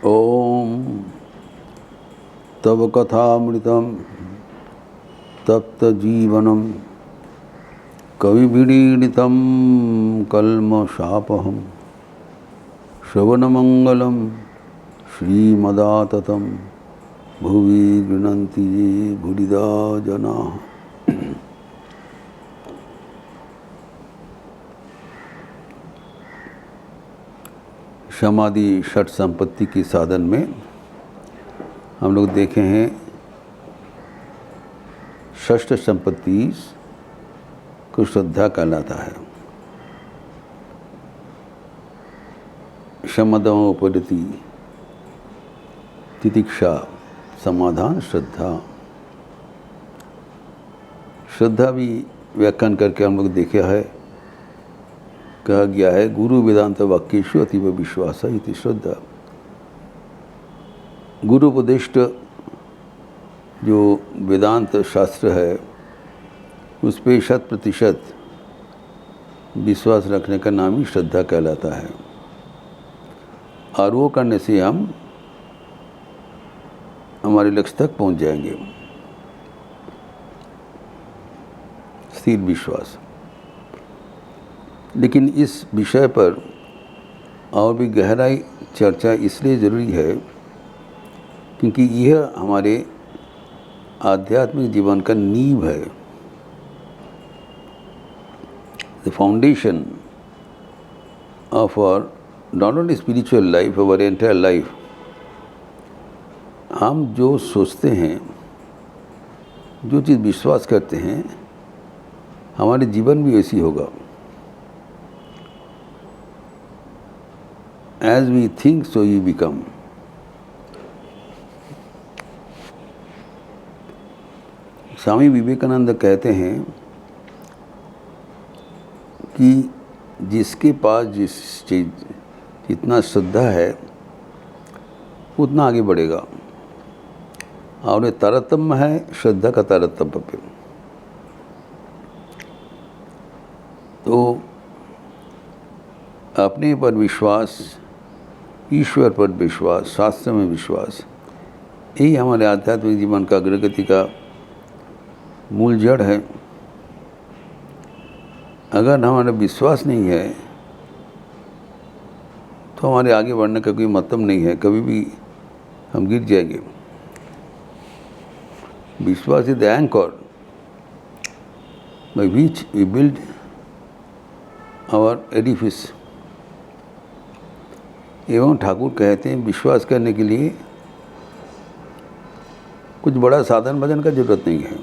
ओम तव कथामृतम तप्त जीवनम कविभिरीडितं कल्मषापहं श्रवणमंगलं श्रीमदाततं भुवि गृह्णन्ति ये भूरिदा जनाः। समाधि षट संपत्ति की साधन में हम लोग देखे हैं षष्ठ संपत्ति को श्रद्धा कहलाता है। शमदमोपरति तितिक्षा समाधान श्रद्धा। श्रद्धा भी व्याख्यान करके हम लोग देखा है, कहा गया है गुरु वेदांत वाक्येषु अतीव विश्वास इति श्रद्धा। गुरु उपदिष्ट जो वेदांत शास्त्र है उस पर 100% विश्वास रखने का नाम ही श्रद्धा कहलाता है। और वो करने से हम हमारे लक्ष्य तक पहुंच जाएंगे। स्थिर विश्वास। लेकिन इस विषय पर और भी गहराई चर्चा इसलिए ज़रूरी है क्योंकि यह हमारे आध्यात्मिक जीवन का नींव है। The foundation of our not only spiritual life, our entire life. हम जो सोचते हैं, जो चीज़ विश्वास करते हैं, हमारे जीवन भी वैसी होगा। As we think, so you become. Swami Vivekananda कहते हैं कि जिसके पास जिस चीज़ जितना श्रद्धा है उतना आगे बढ़ेगा। और ये तारतम्य है श्रद्धा का तारतम्य पे। तो अपने पर विश्वास, ईश्वर पर विश्वास, शास्त्र में विश्वास, यही हमारे आध्यात्मिक जीवन का अग्रगति का मूल जड़ है। अगर हमारा विश्वास नहीं है तो हमारे आगे बढ़ने का कोई मतलब नहीं है, कभी भी हम गिर जाएंगे। विश्वास is the anchor by which we build our edifice. एवं ठाकुर कहते हैं विश्वास करने के लिए कुछ बड़ा साधन भजन का जरूरत नहीं है।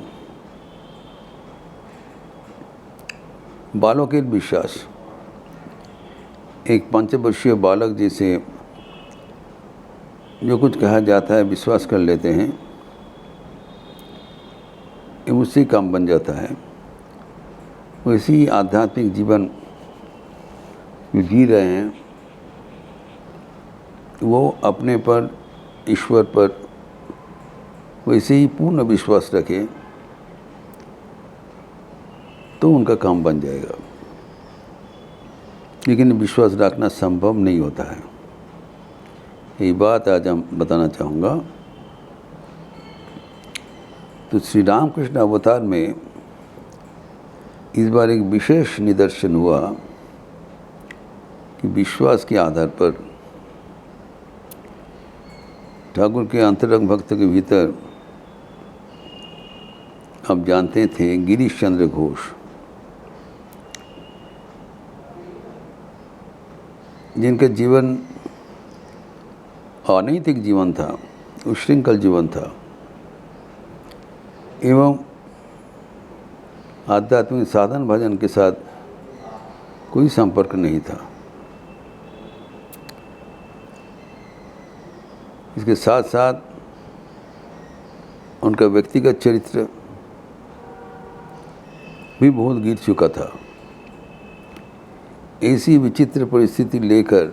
बालक के विश्वास, एक 5 वर्षीय बालक जैसे जो कुछ कहा जाता है विश्वास कर लेते हैं, ये उससे काम बन जाता है। वैसे ही आध्यात्मिक जीवन जो जी रहे हैं वो अपने पर, ईश्वर पर वैसे ही पूर्ण विश्वास रखें तो उनका काम बन जाएगा। लेकिन विश्वास रखना संभव नहीं होता है। यही बात आज हम बताना चाहूँगा। तो श्री रामकृष्ण अवतार में इस बार एक विशेष निदर्शन हुआ कि विश्वास के आधार पर ठाकुर के अंतरंग भक्त के भीतर आप जानते थे गिरीश चंद्र घोष, जिनका जीवन अनैतिक जीवन था, उच्छृंखल जीवन था एवं आध्यात्मिक साधन भजन के साथ कोई संपर्क नहीं था। इसके साथ साथ उनका व्यक्तिगत चरित्र भी बहुत गिर चुका था। ऐसी विचित्र परिस्थिति लेकर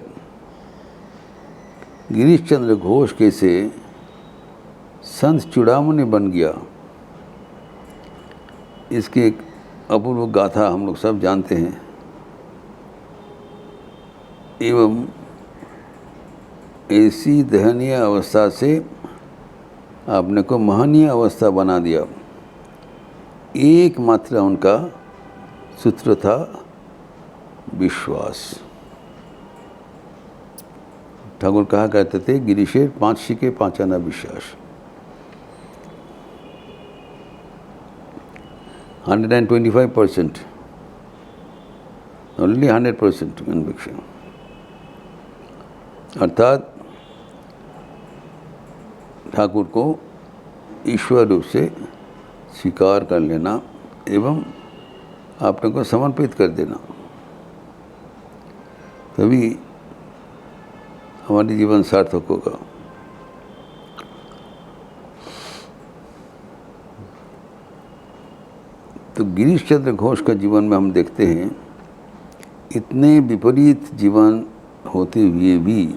गिरीश चंद्र घोष कैसे संत चूड़ामणि बन गया, इसकी एक अपूर्व गाथा हम लोग सब जानते हैं। एवं ऐसी दयनीय अवस्था से आपने को महनीय अवस्था बना दिया। एकमात्र उनका सूत्र था विश्वास। ठाकुर कहा करते थे, गिरीशेर 5 शिके 5 आना विश्वास। 125%, ओनली 100% कन्विक्शन। अर्थात ठाकुर को ईश्वर रूप से स्वीकार कर लेना एवं अपने को समर्पित कर देना, तभी हमारी जीवन सार्थक होगा। तो गिरीश चंद्र घोष का जीवन में हम देखते हैं, इतने विपरीत जीवन होते हुए भी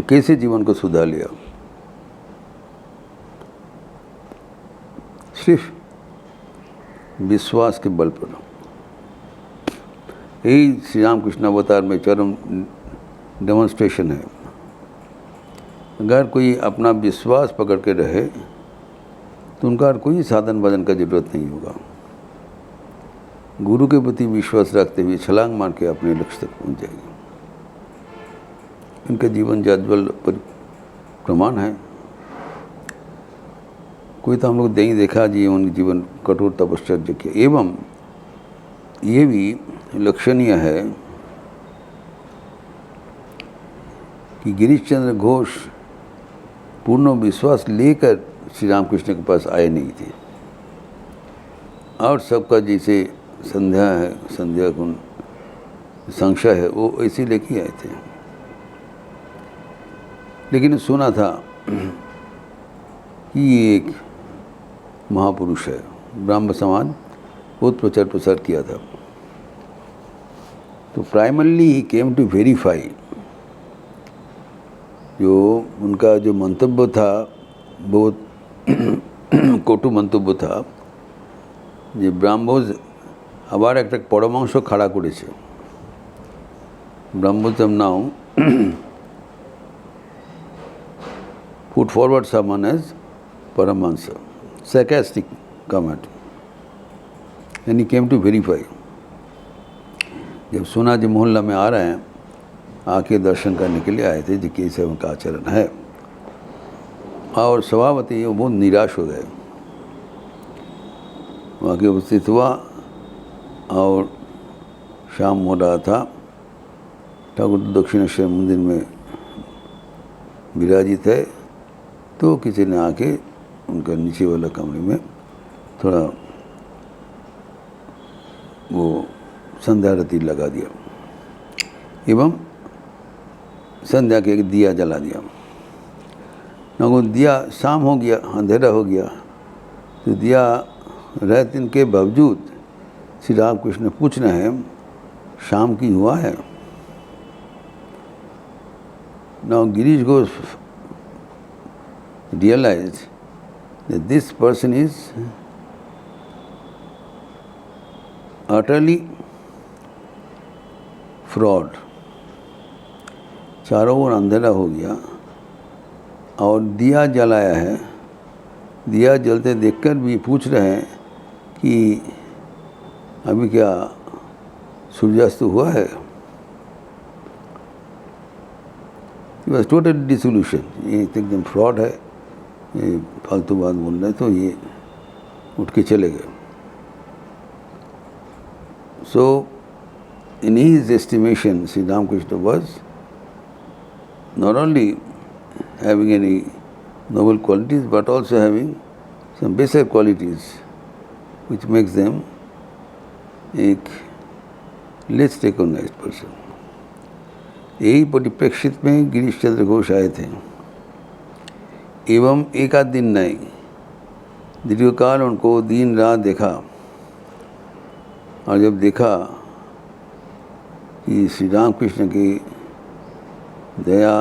कैसे जीवन को सुधार लिया। सिर्फ विश्वास के बल पर। यही श्री रामकृष्ण अवतार में चरम डेमोन्स्ट्रेशन है। अगर कोई अपना विश्वास पकड़ के रहे तो उनका कोई साधन भजन का जरूरत नहीं होगा। गुरु के प्रति विश्वास रखते हुए छलांग मार के अपने लक्ष्य तक पहुंच जाएगी। इनका जीवन जाज्वल प्रमाण है। कोई तो हम लोग नहीं देखा जी उनके जीवन कठोर तपश्चर्या किया। एवं ये भी लक्षणीय है कि गिरीश चंद्र घोष पूर्ण विश्वास लेकर श्री रामकृष्ण के पास आए नहीं थे, और सबका जैसे संध्या है, संध्या गुण संशय है, वो ऐसे लेके आए थे। लेकिन सुना था कि ये एक महापुरुष है, ब्राह्म समाज बहुत प्रचार प्रसार किया था। तो primarily he came to verify, जो उनका जो मंतव्य था बहुत কটু মন্তব্য था যে ব্রাহ্মজ আবার একটা পরমাংশ খাড়া করেছে। ব্রাহ্মজম নাও put forward someone as Paramahansa, sarcastic comment, and he came to verify। जब सुना जी मोहल्ला में आ रहे हैं, आके दर्शन करने के लिए आए थे जी कैसे उनका आचरण है, और स्वभावतः वो बहुत निराश हो गए। वहाँ के उपस्थित हुआ और शाम हो रहा था। ठाकुर दक्षिणेश्वर मंदिर में विराजित है, तो किसी ने आके उनका नीचे वाला कमरे में थोड़ा वो संध्या रति लगा दिया एवं संध्या के एक दिया जला दिया। ना वो दिया शाम हो गया, अंधेरा हो गया, तो दिया रहने के बावजूद श्री रामकृष्ण पूछ रहे हैं शाम की हुआ है। Now Girish Ghosh realized that this person is utterly fraud। चारों ओर अंधेरा हो गया और दिया जलाया है। दिया जलते देखकर भी पूछ रहे हैं कि अभी क्या सूर्यास्त हुआ है। बस टोटल डिसोल्यूशन, ये एकदम फ्रॉड है, ये फालतू बात बोल रहे, तो ये उठ के चले गए। So in his estimation Shri Ramakrishna was not only having any noble qualities but also having some baser qualities which makes them एक less recognized person। यही परिप्रेक्षित में गिरीश चंद्र घोष आए थे एवं एक आध दिन नहीं, दीर्घकाल उनको दिन रात देखा, और जब देखा कि श्री रामकृष्ण की दया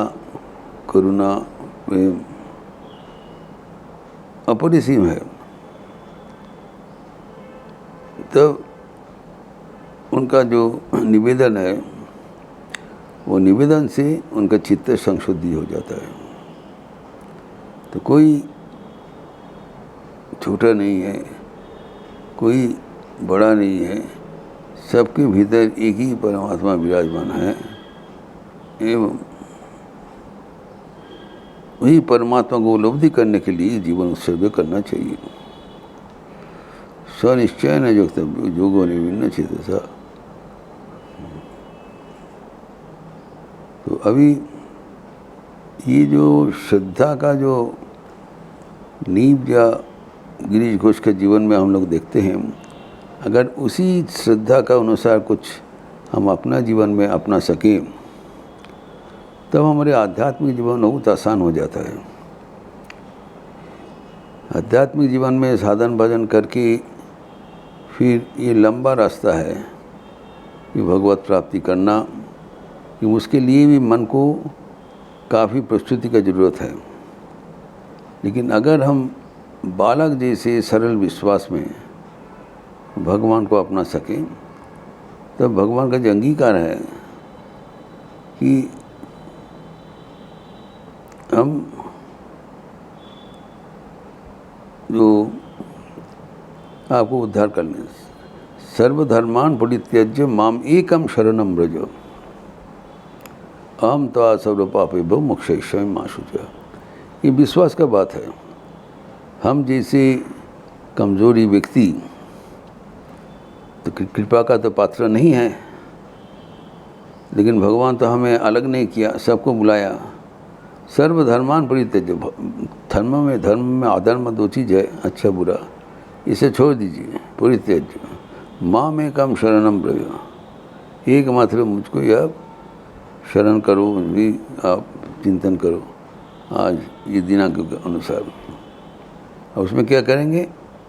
करुणा में अपरिसीम है, तब उनका जो निवेदन है वो निवेदन से उनका चित्त संशुद्धि हो जाता है। तो कोई छोटा नहीं है, कोई बड़ा नहीं है, सबके भीतर एक ही परमात्मा विराजमान है एवं वही परमात्मा को उपलब्धि करने के लिए जीवन उत्सर्ग करना चाहिए। स्वनिश्चय न योक्तव्य योगो निविन्न चेतसा। तो अभी ये जो श्रद्धा का जो नींव या गिरीश घोष के जीवन में हम लोग देखते हैं, अगर उसी श्रद्धा का अनुसार कुछ हम अपना जीवन में अपना सकें तब हमारे आध्यात्मिक जीवन बहुत आसान हो जाता है। आध्यात्मिक जीवन में साधन भजन करके फिर ये लंबा रास्ता है कि भगवत प्राप्ति करना, कि उसके लिए भी मन को काफ़ी प्रस्तुति का ज़रूरत है। लेकिन अगर हम बालक जैसे सरल विश्वास में भगवान को अपना सकें तब भगवान का जो अंगीकार है कि हम जो आपको उद्धार करने, सर्वधर्मान परित्यज्य माम एकम शरणम व्रज अहम त्वा सर्व पापेभ्यो मोक्षयिष्यामि मा शुचः। ये विश्वास का बात है। हम जैसे कमजोरी व्यक्ति तो कृपा का तो पात्र नहीं है, लेकिन भगवान तो हमें अलग नहीं किया, सबको बुलाया। सर्वधर्मान परित्यज्य, धर्म में अधर्म दो चीज़ है, अच्छा बुरा, इसे छोड़ दीजिए। परित्यज्य माम एकम शरणम व्रज, एकमात्र मुझको ही आप शरण करो, मुझ भी आप चिंतन करो आज ये दिनांक के अनुसार। और उसमें क्या करेंगे?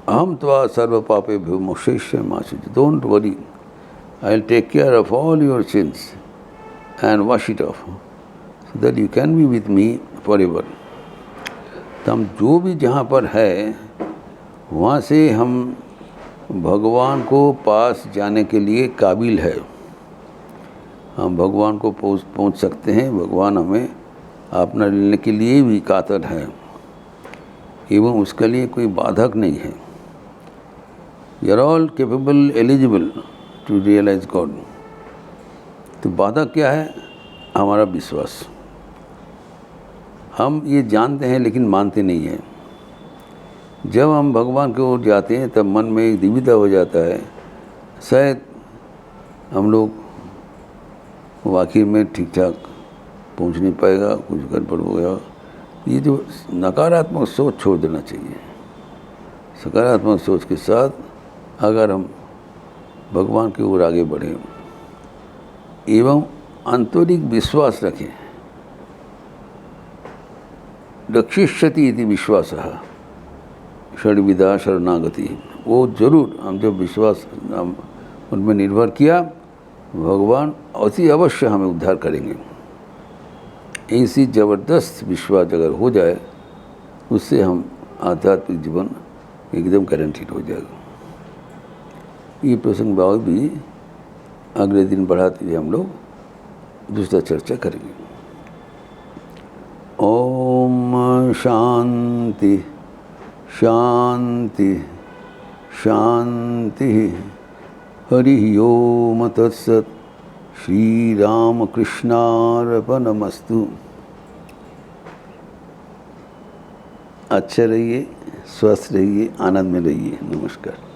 अहम त्वा सर्व पापेभ्यो मोक्षयिष्यामि मा शुचः। Don't worry, I will take care of all your sins and wash it off so that you can be with me forever. तो हम जो भी जहाँ पर है वहाँ से हम भगवान को पास जाने के लिए काबिल है। हम भगवान को पहुँच सकते हैं, भगवान हमें अपना लेने के लिए भी कातर है एवं उसके लिए कोई बाधक नहीं है। We are all capable, eligible to realise God. तो बाधक क्या है? हमारा विश्वास। हम ये जानते हैं लेकिन मानते नहीं हैं। जब हम भगवान की ओर जाते हैं तब मन में एक दिव्यता हो जाता है, शायद हम लोग आखिर में ठीक ठाक पहुंच नहीं पाएगा, कुछ गड़बड़ हो गया। ये जो नकारात्मक सोच छोड़ देना चाहिए। सकारात्मक सोच के साथ अगर हम भगवान की ओर आगे बढ़ें एवं आंतरिक विश्वास रखें, रक्षिष्यति इति विश्वासः षड्विधा शरणागति, वो जरूर हम जब विश्वास हम उनमें निर्भर किया, भगवान अति अवश्य हमें उद्धार करेंगे। ऐसी ज़बरदस्त विश्वास अगर हो जाए उससे हम आध्यात्मिक जीवन एकदम गारंटीड हो जाएगा। ये प्रसंग भाव भी अगले दिन बढ़ाते हुए हम लोग दूसरा चर्चा करेंगे। ओम शांति शांति शांति। हरि ओम तत्सत्। श्री राम कृष्णार्पणमस्तु। अच्छे रहिए, स्वस्थ रहिए, आनंद में रहिए। नमस्कार।